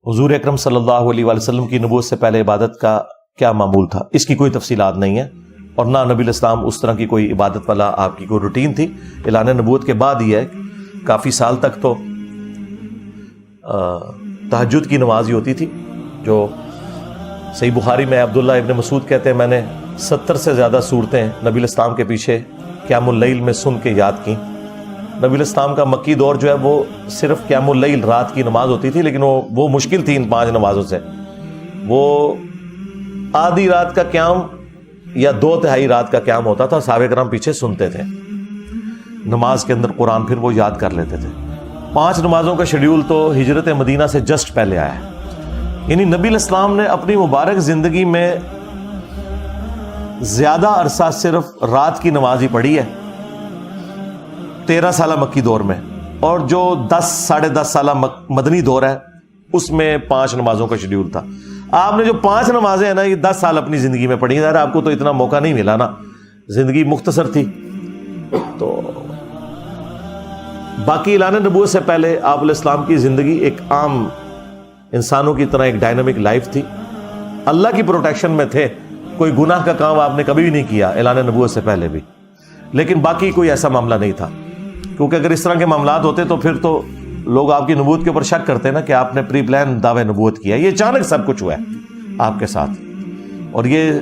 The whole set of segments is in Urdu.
حضور اکرم صلی اللہ علیہ وآلہ وسلم کی نبوت سے پہلے عبادت کا کیا معمول تھا؟ اس کی کوئی تفصیلات نہیں ہے، اور نہ نبی الاسلام اس طرح کی کوئی عبادت والا آپ کی کوئی روٹین تھی۔ اعلان نبوت کے بعد ہی ہے، کافی سال تک تو تہجد کی نماز ہی ہوتی تھی، جو صحیح بخاری میں عبداللہ ابن مسعود کہتے ہیں میں نے 70 سے زیادہ صورتیں نبی الاسلام کے پیچھے قیام اللیل میں سن کے یاد کی۔ نبی الاسلام کا مکی دور جو ہے وہ صرف قیام اللیل رات کی نماز ہوتی تھی، لیکن وہ مشکل تھی ان 5 نمازوں سے۔ وہ آدھی رات کا قیام یا 2/3 رات کا قیام ہوتا تھا، صحابہ کرام پیچھے سنتے تھے، نماز کے اندر قرآن پھر وہ یاد کر لیتے تھے۔ 5 نمازوں کا شیڈیول تو ہجرت مدینہ سے جسٹ پہلے آیا ہے، یعنی نبی الاسلام نے اپنی مبارک زندگی میں زیادہ عرصہ صرف رات کی نماز ہی پڑھی ہے 13 سالہ مکی دور میں، اور جو 10 10.5 سالہ مدنی دور ہے اس میں 5 نمازوں کا شیڈیول تھا۔ آپ نے جو 5 نمازیں ہیں نا، یہ 10 سال اپنی زندگی میں پڑھی ہیں، آپ کو تو اتنا موقع نہیں ملا نا، زندگی مختصر تھی۔ تو باقی اعلان نبوت سے پہلے آپ علیہ السلام کی زندگی ایک عام انسانوں کی طرح ایک ڈائنامک لائف تھی، اللہ کی پروٹیکشن میں تھے، کوئی گناہ کا کام آپ نے کبھی بھی نہیں کیا اعلان نبوت سے پہلے بھی، لیکن باقی کوئی ایسا معاملہ نہیں تھا، کیونکہ اگر اس طرح کے معاملات ہوتے تو پھر تو لوگ آپ کی نبوت کے اوپر شک کرتے ہیں نا کہ آپ نے پری پلان دعوے نبوت کیا۔ یہ اچانک سب کچھ ہوا ہے آپ کے ساتھ، اور یہ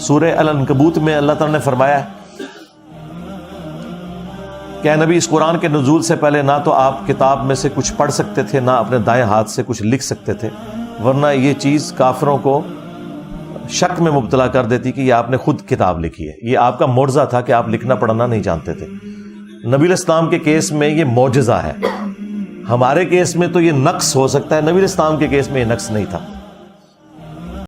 سورہ العنکبوت میں اللہ تعالیٰ نے فرمایا ہے کہ اے نبی، اس قرآن کے نزول سے پہلے نہ تو آپ کتاب میں سے کچھ پڑھ سکتے تھے، نہ اپنے دائیں ہاتھ سے کچھ لکھ سکتے تھے، ورنہ یہ چیز کافروں کو شک میں مبتلا کر دیتی کہ یہ آپ نے خود کتاب لکھی ہے۔ یہ آپ کا معجزہ تھا کہ آپ لکھنا پڑھنا نہیں جانتے تھے۔ نبی الاسلام کے کیس میں یہ معجزہ ہے، ہمارے کیس میں تو یہ نقص ہو سکتا ہے، نبی الاسلام کے کیس میں یہ نقص نہیں تھا۔